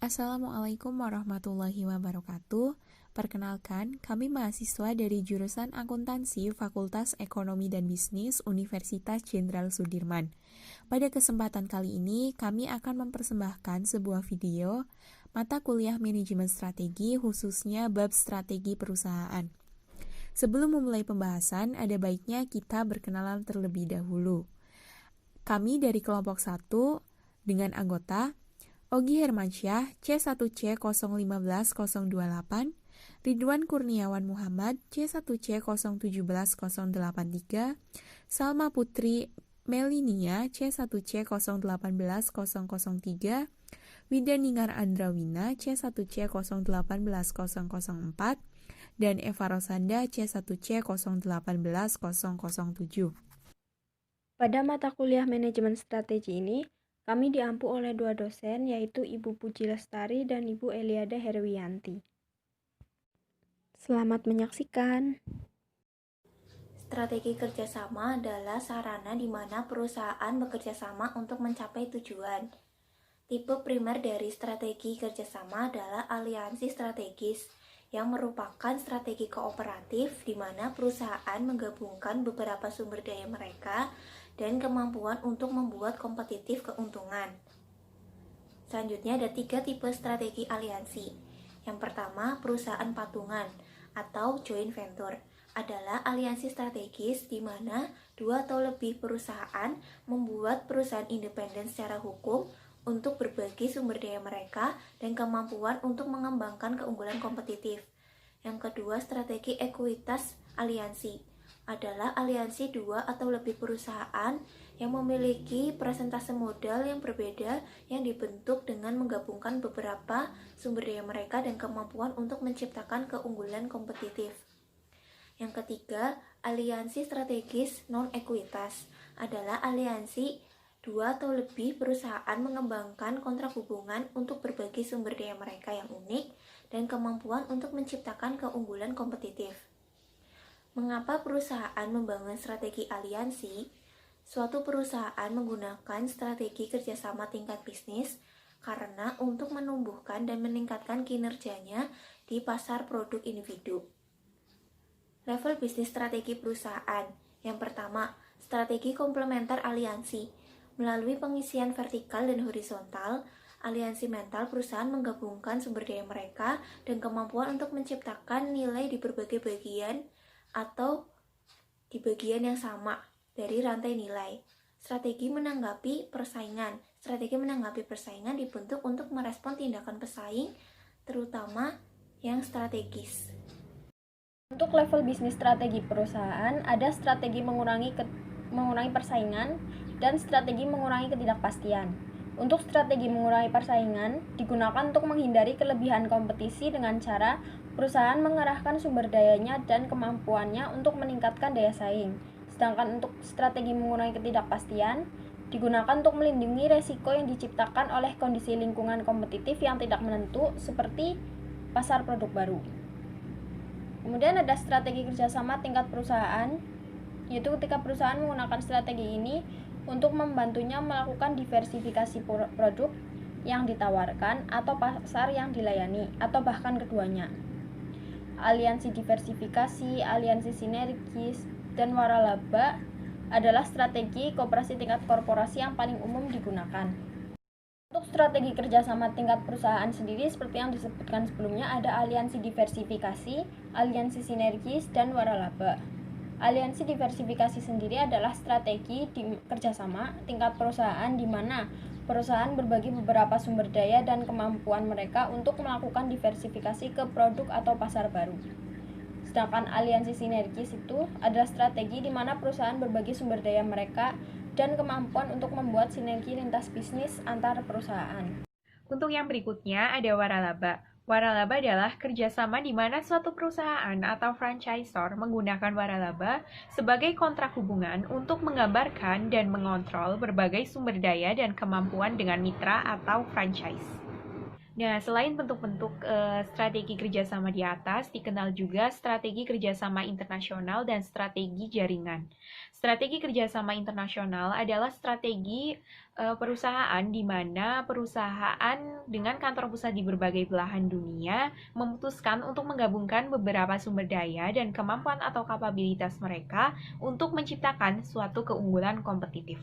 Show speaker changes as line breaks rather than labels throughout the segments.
Assalamualaikum warahmatullahi wabarakatuh. Perkenalkan, kami mahasiswa dari jurusan Akuntansi Fakultas Ekonomi dan Bisnis Universitas Jenderal Sudirman. Pada kesempatan kali ini, kami akan mempersembahkan sebuah video mata kuliah manajemen strategi, khususnya bab strategi perusahaan. Sebelum memulai pembahasan, ada baiknya kita berkenalan terlebih dahulu. Kami dari kelompok 1 dengan anggota Ogi Hermansyah C1C015028, Ridwan Kurniawan Muhammad C1C017083, Salma Putri Melinia C1C018003, Widaningar Andrawina C1C018004, dan Eva Rosanda C1C018007.
Pada mata kuliah manajemen strategi ini, kami diampu oleh dua dosen, yaitu Ibu Puji Lestari dan Ibu Eliada Herwiyanti. Selamat menyaksikan.
Strategi kerjasama adalah sarana di mana perusahaan bekerja sama untuk mencapai tujuan. Tipe primer dari strategi kerjasama adalah aliansi strategis, yang merupakan strategi kooperatif di mana perusahaan menggabungkan beberapa sumber daya mereka dan kemampuan untuk membuat kompetitif keuntungan. Selanjutnya ada 3 tipe strategi aliansi. Yang pertama, perusahaan patungan atau joint venture adalah aliansi strategis di mana 2 atau lebih perusahaan membuat perusahaan independen secara hukum untuk berbagi sumber daya mereka dan kemampuan untuk mengembangkan keunggulan kompetitif. Yang kedua, strategi ekuitas aliansi adalah aliansi 2 atau lebih perusahaan yang memiliki presentase modal yang berbeda yang dibentuk dengan menggabungkan beberapa sumber daya mereka dan kemampuan untuk menciptakan keunggulan kompetitif. Yang ketiga, aliansi strategis non-ekuitas adalah aliansi 2 atau lebih perusahaan mengembangkan kontrak hubungan untuk berbagi sumber daya mereka yang unik dan kemampuan untuk menciptakan keunggulan kompetitif. Mengapa perusahaan membangun strategi aliansi? Suatu perusahaan menggunakan strategi kerjasama tingkat bisnis karena untuk menumbuhkan dan meningkatkan kinerjanya di pasar produk individu. Level bisnis strategi perusahaan. Yang pertama, strategi komplementer aliansi. Melalui pengisian vertikal dan horizontal, aliansi mental perusahaan menggabungkan sumber daya mereka dan kemampuan untuk menciptakan nilai di berbagai bagian atau di bagian yang sama dari rantai nilai. Strategi menanggapi persaingan. Strategi menanggapi persaingan dibentuk untuk merespon tindakan pesaing, terutama yang strategis.
Untuk level bisnis strategi perusahaan, ada strategi mengurangi persaingan dan strategi mengurangi ketidakpastian. Untuk strategi mengurangi persaingan digunakan untuk menghindari kelebihan kompetisi dengan cara perusahaan mengerahkan sumber dayanya dan kemampuannya untuk meningkatkan daya saing. Sedangkan untuk strategi mengurangi ketidakpastian digunakan untuk melindungi resiko yang diciptakan oleh kondisi lingkungan kompetitif yang tidak menentu seperti pasar produk baru. Kemudian ada strategi kerjasama tingkat perusahaan, yaitu ketika perusahaan menggunakan strategi ini untuk membantunya melakukan diversifikasi produk yang ditawarkan atau pasar yang dilayani, atau bahkan keduanya. Aliansi diversifikasi, aliansi sinergis, dan waralaba adalah strategi koperasi tingkat korporasi yang paling umum digunakan. Untuk strategi kerjasama tingkat perusahaan sendiri, seperti yang disebutkan sebelumnya, ada aliansi diversifikasi, aliansi sinergis, dan waralaba. Aliansi diversifikasi sendiri adalah strategi kerjasama tingkat perusahaan di mana perusahaan berbagi beberapa sumber daya dan kemampuan mereka untuk melakukan diversifikasi ke produk atau pasar baru. Sedangkan aliansi sinergis itu adalah strategi di mana perusahaan berbagi sumber daya mereka dan kemampuan untuk membuat sinergi lintas bisnis antar perusahaan.
Untuk yang berikutnya ada waralaba. Waralaba adalah kerjasama di mana suatu perusahaan atau franchisor menggunakan waralaba sebagai kontrak hubungan untuk menggambarkan dan mengontrol berbagai sumber daya dan kemampuan dengan mitra atau franchise. Nah, selain bentuk-bentuk strategi kerjasama di atas, dikenal juga strategi kerjasama internasional dan strategi jaringan. Strategi kerjasama internasional adalah strategi perusahaan di mana perusahaan dengan kantor pusat di berbagai belahan dunia memutuskan untuk menggabungkan beberapa sumber daya dan kemampuan atau kapabilitas mereka untuk menciptakan suatu keunggulan kompetitif.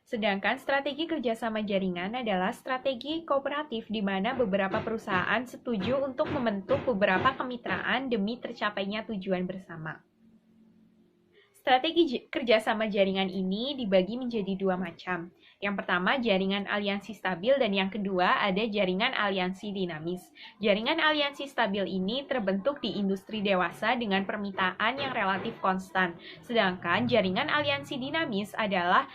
Sedangkan strategi kerjasama jaringan adalah strategi kooperatif di mana beberapa perusahaan setuju untuk membentuk beberapa kemitraan demi tercapainya tujuan bersama. Strategi kerjasama jaringan ini dibagi menjadi dua macam. Yang pertama, jaringan aliansi stabil, dan yang kedua ada jaringan aliansi dinamis. Jaringan aliansi stabil ini terbentuk di industri dewasa dengan permintaan yang relatif konstan. Sedangkan jaringan aliansi dinamis adalah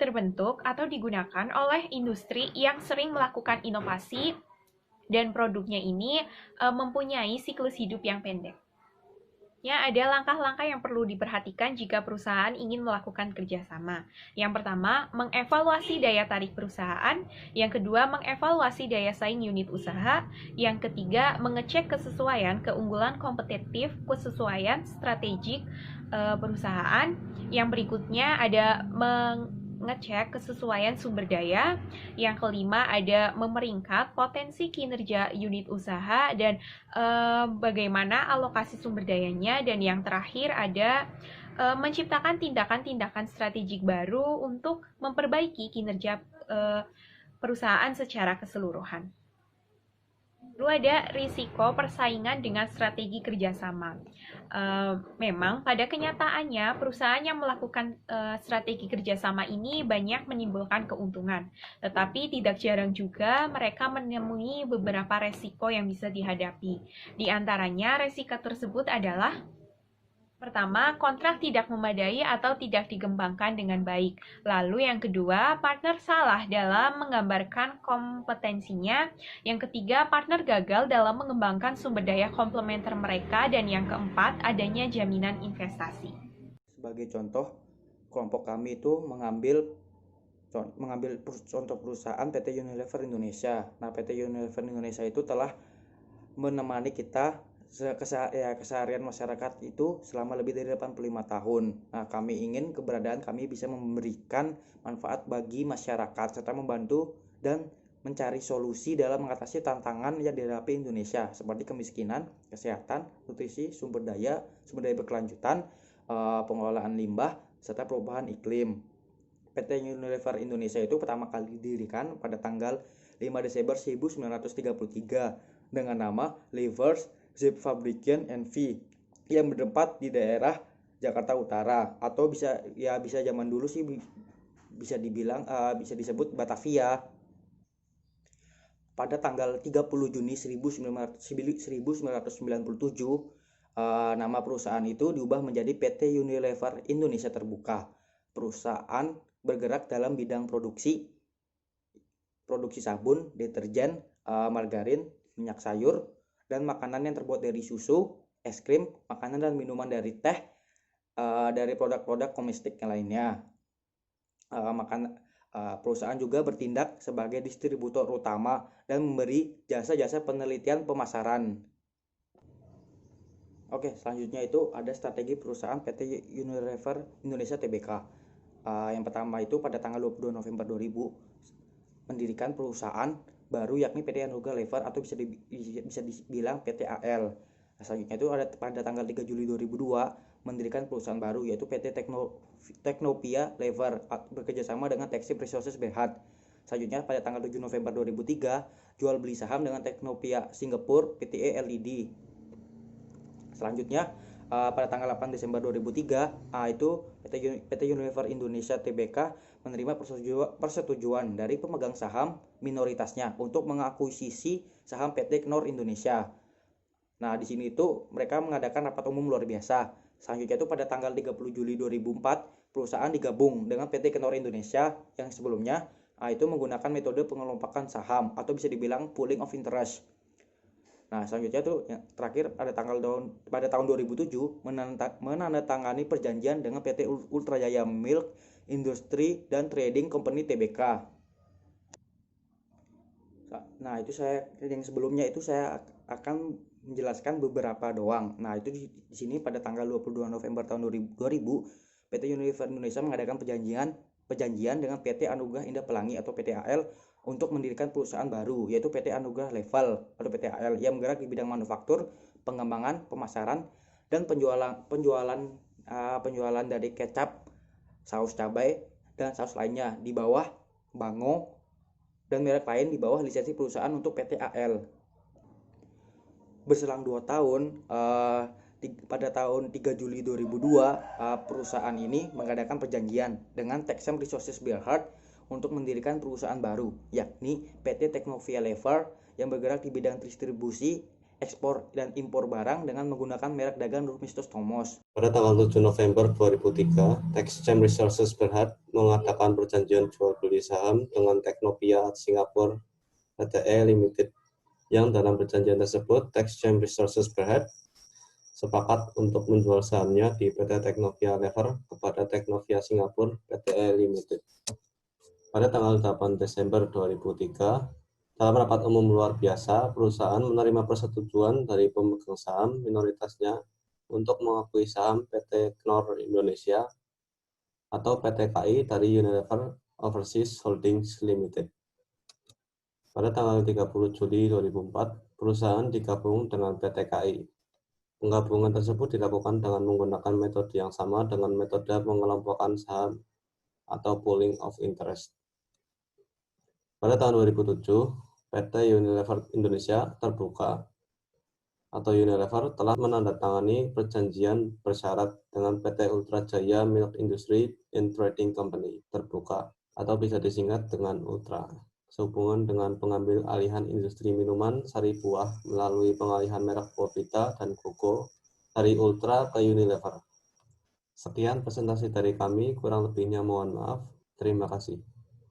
terbentuk atau digunakan oleh industri yang sering melakukan inovasi dan produknya ini mempunyai siklus hidup yang pendek. Ya, ada langkah-langkah yang perlu diperhatikan jika perusahaan ingin melakukan kerjasama. Yang pertama, mengevaluasi daya tarik perusahaan. Yang kedua, mengevaluasi daya saing unit usaha. Yang ketiga, mengecek kesesuaian keunggulan kompetitif, kesesuaian strategik perusahaan. Yang berikutnya ada mengecek kesesuaian sumber daya. Yang kelima ada memeringkat potensi kinerja unit usaha dan bagaimana alokasi sumber dayanya. Dan yang terakhir ada menciptakan tindakan-tindakan strategik baru untuk memperbaiki kinerja perusahaan secara keseluruhan. Lalu ada risiko persaingan dengan strategi kerjasama. Memang pada kenyataannya perusahaan yang melakukan strategi kerjasama ini banyak menimbulkan keuntungan, tetapi tidak jarang juga mereka menemui beberapa resiko yang bisa dihadapi. Di antaranya resiko tersebut adalah: pertama, kontrak tidak memadai atau tidak dikembangkan dengan baik. Lalu yang kedua, partner salah dalam menggambarkan kompetensinya. Yang ketiga, partner gagal dalam mengembangkan sumber daya komplementer mereka. Dan yang keempat, adanya jaminan investasi.
Sebagai contoh, kelompok kami itu mengambil contoh perusahaan PT Unilever Indonesia. Nah, PT Unilever Indonesia itu telah menemani kita keseharian masyarakat itu selama lebih dari 85 tahun. Nah, kami ingin keberadaan kami bisa memberikan manfaat bagi masyarakat serta membantu dan mencari solusi dalam mengatasi tantangan yang dihadapi Indonesia seperti kemiskinan, kesehatan, nutrisi, sumber daya berkelanjutan, pengelolaan limbah, serta perubahan iklim. PT Unilever Indonesia itu pertama kali didirikan pada tanggal 5 Desember 1933 dengan nama Levers Zeefabriken N.V. yang bertempat di daerah Jakarta Utara, atau bisa zaman dulu sih bisa disebut Batavia. Pada tanggal 30 Juni 1997 nama perusahaan itu diubah menjadi PT Unilever Indonesia Terbuka. Perusahaan bergerak dalam bidang produksi sabun, deterjen, margarin, minyak sayur, dan makanan yang terbuat dari susu, es krim, makanan dan minuman dari teh, dari produk-produk domestik yang lainnya. Perusahaan juga bertindak sebagai distributor utama dan memberi jasa-jasa penelitian pemasaran. Oke, selanjutnya itu ada strategi perusahaan PT Unilever Indonesia Tbk. Yang pertama itu pada tanggal 22 November 2000 mendirikan perusahaan baru yakni PT Anugrah Lever atau bisa dibilang PT AL. Selanjutnya itu ada pada tanggal 3 Juli 2002 mendirikan perusahaan baru yaitu PT Teknopia Lever bekerjasama dengan Textile Resources Berhad. Selanjutnya pada tanggal 7 November 2003 jual beli saham dengan Teknopia Singapore Pte Ltd. Selanjutnya pada tanggal 8 Desember 2003 itu PT Unilever Indonesia Tbk menerima persetujuan dari pemegang saham minoritasnya untuk mengakuisisi saham PT Knorr Indonesia. Nah, di sini itu mereka mengadakan rapat umum luar biasa. Selanjutnya itu pada tanggal 30 Juli 2004 perusahaan digabung dengan PT Knorr Indonesia yang sebelumnya itu menggunakan metode pengelompokan saham atau bisa dibilang pooling of interest. Nah, selanjutnya tuh yang terakhir pada tahun 2007 menandatangani perjanjian dengan PT Ultrajaya Milk Industry dan Trading Company Tbk. Nah, itu saya yang sebelumnya itu saya akan menjelaskan beberapa doang. Nah, itu di sini pada tanggal 22 November tahun 2000, PT Unilever Indonesia mengadakan perjanjian dengan PT Anugrah Indah Pelangi atau PT AL untuk mendirikan perusahaan baru, yaitu PT Anugrah Level atau PT AL yang bergerak di bidang manufaktur, pengembangan, pemasaran, dan penjualan dari kecap, saus cabai, dan saus lainnya di bawah Bango dan merek lain di bawah lisensi perusahaan untuk PT AL. Berselang 2 tahun, pada tahun 3 Juli 2002, perusahaan ini mengadakan perjanjian dengan Texem Resources Berhad untuk mendirikan perusahaan baru, yakni PT Teknovia Lever yang bergerak di bidang distribusi, ekspor, dan impor barang dengan menggunakan merek dagang Rumistos Tomos.
Pada tanggal 7 November 2003, Texem Resources Berhad mengadakan perjanjian jual beli saham dengan Teknovia Singapura Pte Limited, yang dalam perjanjian tersebut Texem Resources Berhad sepakat untuk menjual sahamnya di PT Teknovia Lever kepada Teknovia Singapura Pte Limited. Pada tanggal 8 Desember 2003, dalam rapat umum luar biasa, perusahaan menerima persetujuan dari pemegang saham minoritasnya untuk mengakui saham PT Knorr Indonesia atau PTKI dari Unilever Overseas Holdings Limited. Pada tanggal 30 Juli 2004, perusahaan digabung dengan PTKI. Penggabungan tersebut dilakukan dengan menggunakan metode yang sama dengan metode pengelompokan saham atau pooling of interest. Pada tahun 2007, PT Unilever Indonesia terbuka atau Unilever telah menandatangani perjanjian bersyarat dengan PT Ultra Jaya Milk Industry and Trading Company terbuka atau bisa disingkat dengan Ultra, sehubungan dengan pengambil alihan industri minuman sari buah melalui pengalihan merek Bournvita dan Gogo dari Ultra ke Unilever. Sekian presentasi dari kami, kurang lebihnya mohon maaf. Terima kasih.